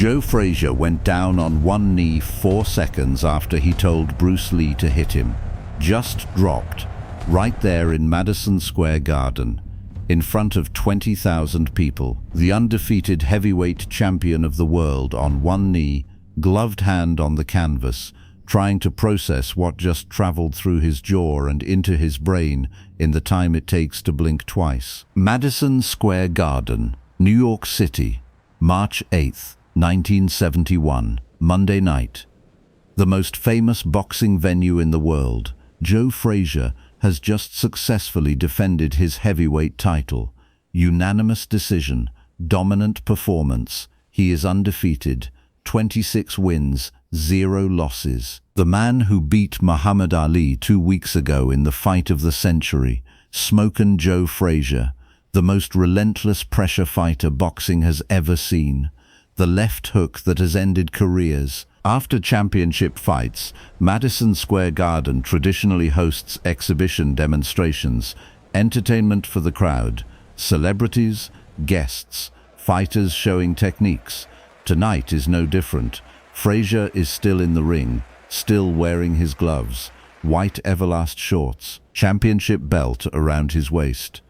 Joe Frazier went down on one knee 4 seconds after he told Bruce Lee to hit him. Just dropped, right there in Madison Square Garden, in front of 20,000 people. The undefeated heavyweight champion of the world on one knee, gloved hand on the canvas, trying to process what just traveled through his jaw and into his brain in the time it takes to blink twice. Madison Square Garden, New York City, March 8th, 1971, Monday night. The most famous boxing venue in the world, Joe Frazier has just successfully defended his heavyweight title. Unanimous decision, dominant performance. He is undefeated, 26 wins, 0 losses. The man who beat Muhammad Ali 2 weeks ago in the fight of the century, Smokin Joe Frazier, the most relentless pressure fighter boxing has ever seen. The left hook that has ended careers. After championship fights, Madison Square Garden traditionally hosts exhibition demonstrations, entertainment for the crowd, celebrities, guests, fighters showing techniques. Tonight is no different. Frazier is still in the ring, still wearing his gloves, white Everlast shorts, championship belt around his waist.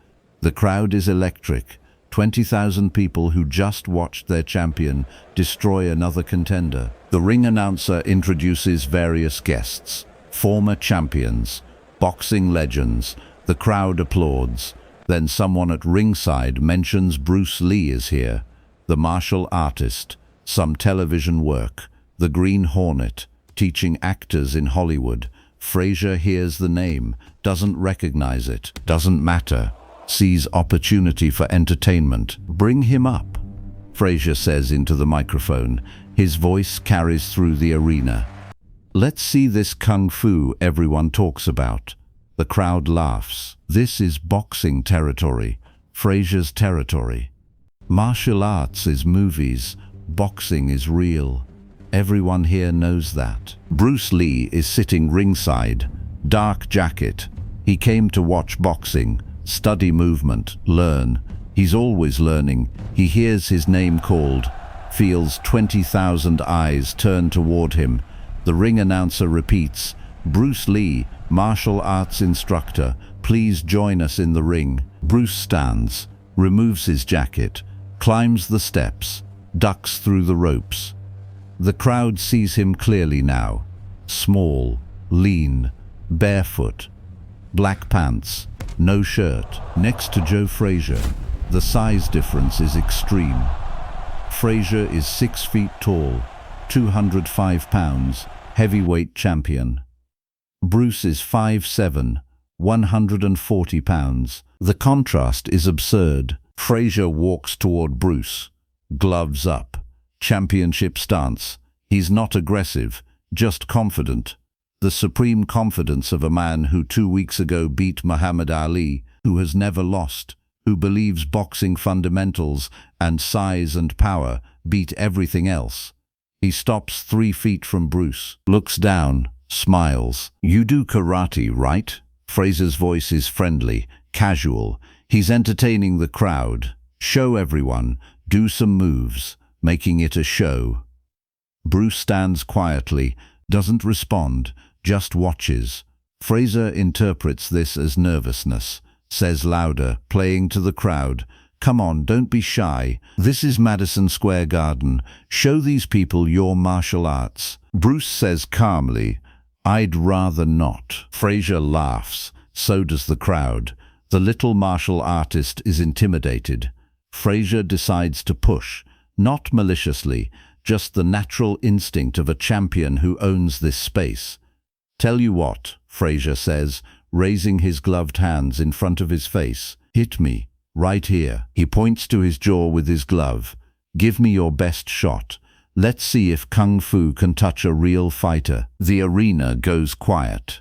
The crowd is electric. 20,000 people who just watched their champion destroy another contender. The ring announcer introduces various guests, former champions, boxing legends. The crowd applauds. Then someone at ringside mentions Bruce Lee is here, the martial artist, some television work, the Green Hornet, teaching actors in Hollywood. Frazier hears the name, doesn't recognize it, doesn't matter. Sees opportunity for entertainment. Bring him up, Frazier says into the microphone. His voice carries through the arena. Let's see this kung fu everyone talks about. The crowd laughs. This is boxing territory, Frazier's territory. Martial arts is movies, boxing is real. Everyone here knows that. Bruce Lee is sitting ringside, dark jacket. He came to watch boxing, study movement, learn. He's always learning. He hears his name called, feels 20,000 eyes turn toward him. The ring announcer repeats, Bruce Lee, martial arts instructor, please join us in the ring. Bruce stands, removes his jacket, climbs the steps, ducks through the ropes. The crowd sees him clearly now. Small, lean, barefoot, black pants, no shirt. Next to Joe Frazier, the size difference is extreme. Frazier is 6 feet tall, 205 pounds, heavyweight champion. Bruce is 5'7", 140 pounds. The contrast is absurd. Frazier walks toward Bruce, gloves up, championship stance. He's not aggressive, just confident. The supreme confidence of a man who 2 weeks ago beat Muhammad Ali, who has never lost, who believes boxing fundamentals and size and power beat everything else. He stops 3 feet from Bruce, looks down, smiles. You do karate, right? Frazier's voice is friendly, casual. He's entertaining the crowd. Show everyone, do some moves, making it a show. Bruce stands quietly, doesn't respond, just watches. Frazier interprets this as nervousness, says louder, playing to the crowd, come on, don't be shy. This is Madison Square Garden. Show these people your martial arts. Bruce says calmly, I'd rather not. Frazier laughs, so does the crowd. The little martial artist is intimidated. Frazier decides to push, not maliciously, just the natural instinct of a champion who owns this space. Tell you what, Frazier says, raising his gloved hands in front of his face. Hit me, right here. He points to his jaw with his glove. Give me your best shot. Let's see if kung fu can touch a real fighter. The arena goes quiet.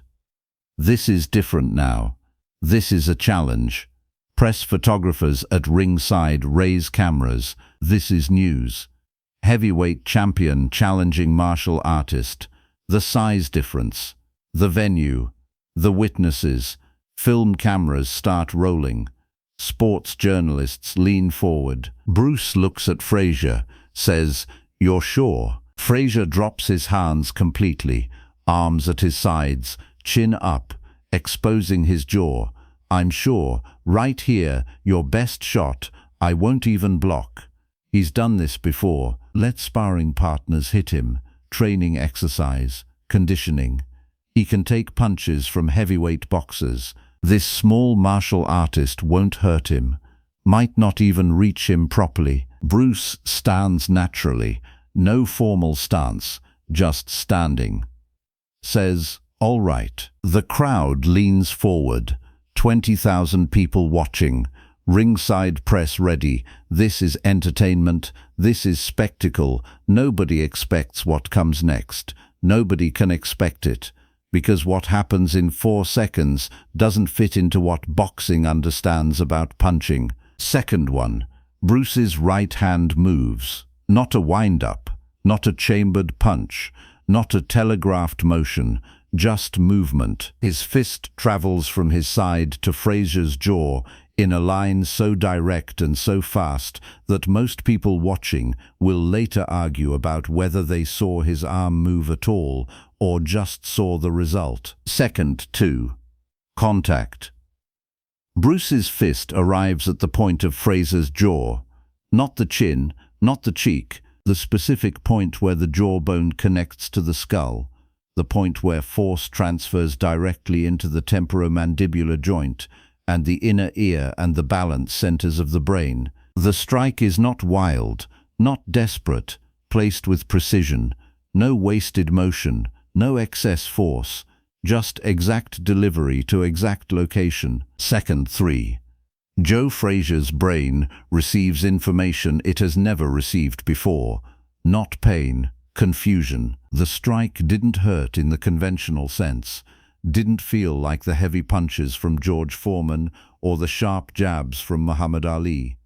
This is different now. This is a challenge. Press photographers at ringside raise cameras. This is news. Heavyweight champion challenging martial artist. The size difference. The venue, the witnesses, film cameras start rolling. Sports journalists lean forward. Bruce looks at Frazier, says, "You're sure?" Frazier drops his hands completely, arms at his sides, chin up, exposing his jaw. "I'm sure, right here, your best shot, I won't even block." He's done this before. Let sparring partners hit him. Training exercise, conditioning. He can take punches from heavyweight boxers. This small martial artist won't hurt him, might not even reach him properly. Bruce stands naturally, no formal stance, just standing. Says, "All right." The crowd leans forward, 20,000 people watching, ringside press ready. This is entertainment, this is spectacle. Nobody expects what comes next. Nobody can expect it, because what happens in 4 seconds doesn't fit into what boxing understands about punching. Second one, Bruce's right hand moves. Not a wind-up, not a chambered punch, not a telegraphed motion, just movement. His fist travels from his side to Frazier's jaw in a line so direct and so fast that most people watching will later argue about whether they saw his arm move at all or just saw the result. Second 2. Contact. Bruce's fist arrives at the point of Frazier's jaw. Not the chin, not the cheek, the specific point where the jawbone connects to the skull, the point where force transfers directly into the temporomandibular joint and the inner ear and the balance centers of the brain. The strike is not wild, not desperate, placed with precision, no wasted motion, no excess force, just exact delivery to exact location. Second 3. Joe Frazier's brain receives information it has never received before. Not pain, confusion. The strike didn't hurt in the conventional sense, didn't feel like the heavy punches from George Foreman or the sharp jabs from Muhammad Ali.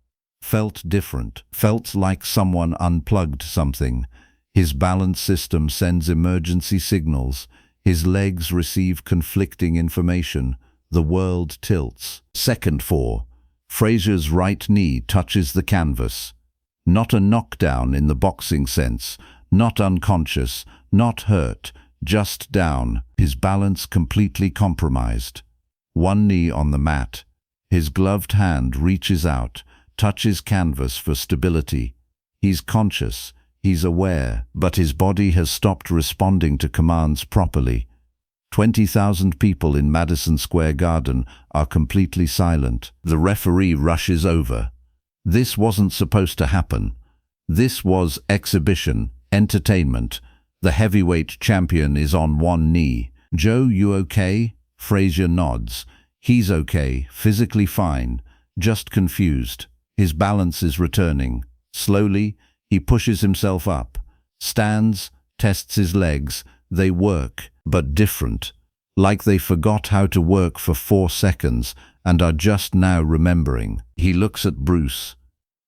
Felt different, felt like someone unplugged something. His balance system sends emergency signals. His legs receive conflicting information. The world tilts. Second 4. Frazier's right knee touches the canvas. Not a knockdown in the boxing sense, not unconscious, not hurt, just down, his balance completely compromised. One knee on the mat. His gloved hand reaches out, touches canvas for stability. He's conscious, he's aware, but his body has stopped responding to commands properly. 20,000 people in Madison Square Garden are completely silent. The referee rushes over. This wasn't supposed to happen. This was exhibition, entertainment. The heavyweight champion is on one knee. "Joe, you okay?" Frazier nods. He's okay, physically fine, just confused. His balance is returning. Slowly, he pushes himself up, stands, tests his legs. They work, but different. Like they forgot how to work for 4 seconds and are just now remembering. He looks at Bruce.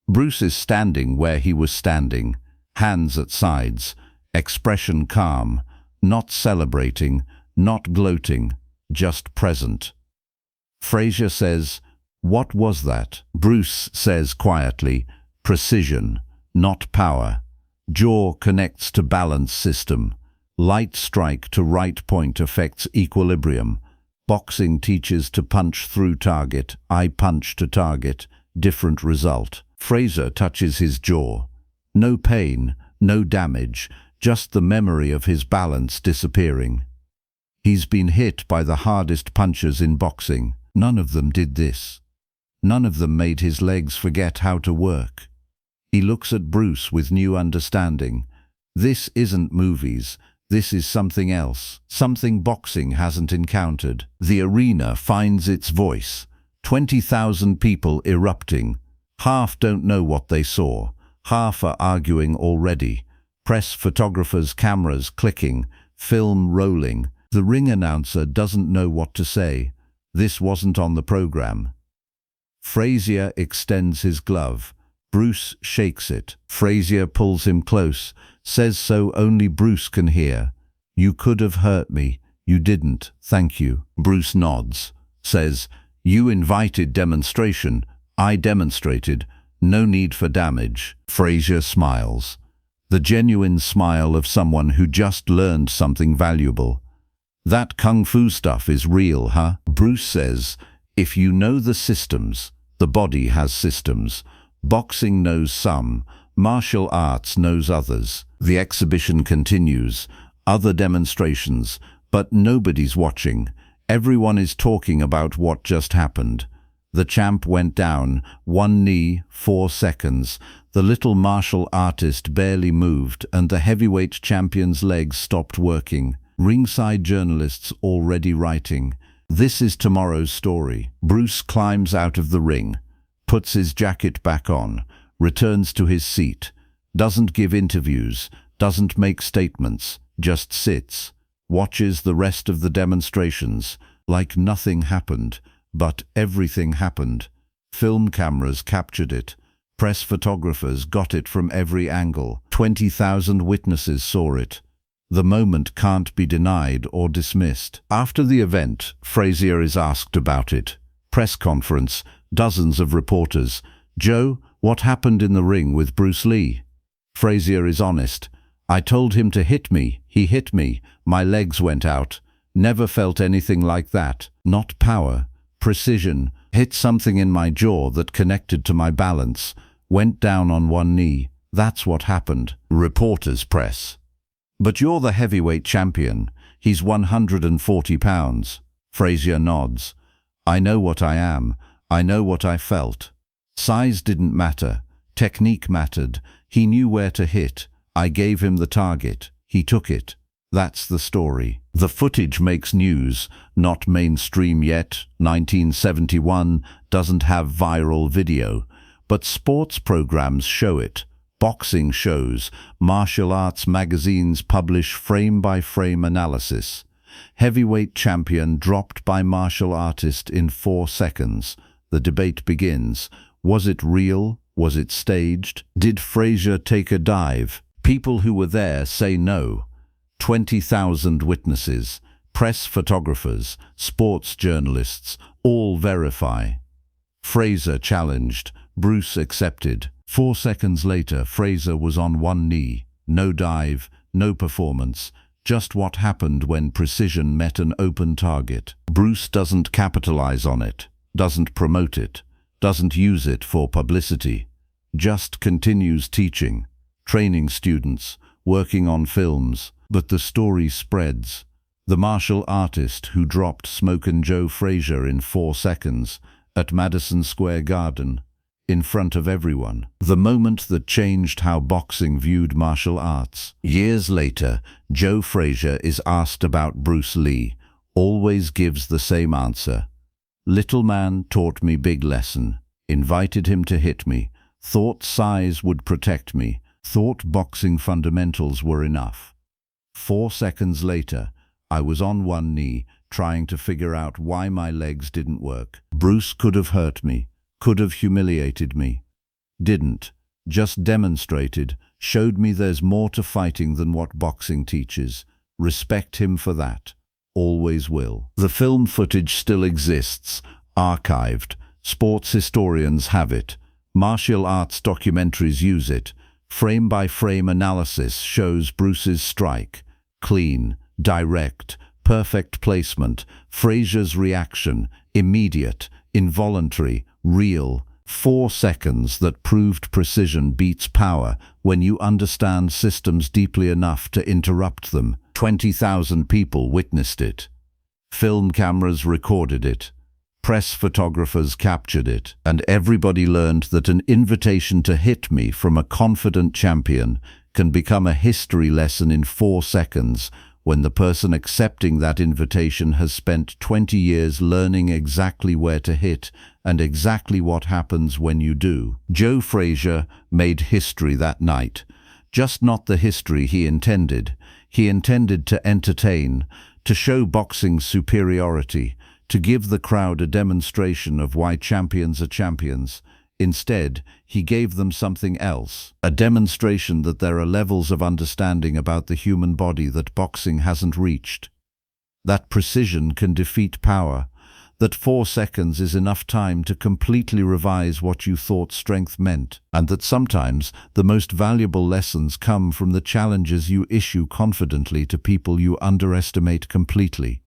Bruce is standing where he was standing, hands at sides, expression calm, not celebrating, not gloating, just present. Frazier says, "What was that?" Bruce says quietly, "Precision, not power." Jaw connects to balance system. Light strike to right point affects equilibrium. Boxing teaches to punch through target, I punch to target, different result. Frazier touches his jaw. No pain, no damage, just the memory of his balance disappearing. He's been hit by the hardest punchers in boxing. None of them did this. None of them made his legs forget how to work. He looks at Bruce with new understanding. This isn't movies. This is something else, something boxing hasn't encountered. The arena finds its voice. 20,000 people erupting. Half don't know what they saw. Half are arguing already. Press photographers, cameras clicking, film rolling. The ring announcer doesn't know what to say. This wasn't on the program. Frazier extends his glove. Bruce shakes it. Frazier pulls him close, says so only Bruce can hear. "You could have hurt me. You didn't. Thank you." Bruce nods, says, "You invited demonstration. I demonstrated. No need for damage." Frazier smiles. The genuine smile of someone who just learned something valuable. That kung fu stuff is real, huh? Bruce says, if you know the systems, the body has systems. Boxing knows some, martial arts knows others. The exhibition continues, other demonstrations, but nobody's watching. Everyone is talking about what just happened. The champ went down, one knee, 4 seconds. The little martial artist barely moved, and the heavyweight champion's legs stopped working. Ringside journalists already writing, "This is tomorrow's story." Bruce climbs out of the ring, puts his jacket back on, returns to his seat, doesn't give interviews, doesn't make statements, just sits, watches the rest of the demonstrations, like nothing happened, but everything happened. Film cameras captured it. Press photographers got it from every angle. 20,000 witnesses saw it. The moment can't be denied or dismissed. After the event, Frazier is asked about it. Press conference, dozens of reporters. "Joe, what happened in the ring with Bruce Lee?" Frazier is honest. "I told him to hit me. He hit me. My legs went out. Never felt anything like that. Not power, precision. Hit something in my jaw that connected to my balance. Went down on one knee. That's what happened." Reporters press. "But you're the heavyweight champion. He's 140 pounds. Frazier nods. "I know what I am. I know what I felt. Size didn't matter. Technique mattered. He knew where to hit. I gave him the target. He took it. That's the story." The footage makes news, not mainstream yet. 1971 doesn't have viral video, but sports programs show it. Boxing shows, martial arts magazines publish frame-by-frame analysis. Heavyweight champion dropped by martial artist in 4 seconds. The debate begins. Was it real? Was it staged? Did Frazier take a dive? People who were there say no. 20,000 witnesses, press photographers, sports journalists, all verify. Frazier challenged. Bruce accepted. 4 seconds later, Frazier was on one knee. No dive, no performance. Just what happened when precision met an open target. Bruce doesn't capitalize on it, doesn't promote it, doesn't use it for publicity. Just continues teaching, training students, working on films. But the story spreads. The martial artist who dropped Smokin Joe Frazier in 4 seconds at Madison Square Garden, in front of everyone. The moment that changed how boxing viewed martial arts. Years later, Joe Frazier is asked about Bruce Lee. Always gives the same answer. "Little man taught me big lesson. Invited him to hit me. Thought size would protect me. Thought boxing fundamentals were enough. 4 seconds later, I was on one knee, trying to figure out why my legs didn't work. Bruce could have hurt me, could have humiliated me. Didn't. Just demonstrated, showed me there's more to fighting than what boxing teaches. Respect him for that. Always will." The film footage still exists, archived. Sports historians have it. Martial arts documentaries use it. Frame-by-frame analysis shows Bruce's strike. Clean, direct, perfect placement. Frazier's reaction, immediate, involuntary, real. 4 seconds that proved precision beats power when you understand systems deeply enough to interrupt them. 20,000 people witnessed it. Film cameras recorded it. Press photographers captured it, and everybody learned that an invitation to hit me from a confident champion can become a history lesson in 4 seconds when the person accepting that invitation has spent 20 years learning exactly where to hit and exactly what happens when you do. Joe Frazier made history that night, just not the history he intended. He intended to entertain, to show boxing's superiority, to give the crowd a demonstration of why champions are champions. Instead, he gave them something else, a demonstration that there are levels of understanding about the human body that boxing hasn't reached. That precision can defeat power, that 4 seconds is enough time to completely revise what you thought strength meant, and that sometimes the most valuable lessons come from the challenges you issue confidently to people you underestimate completely.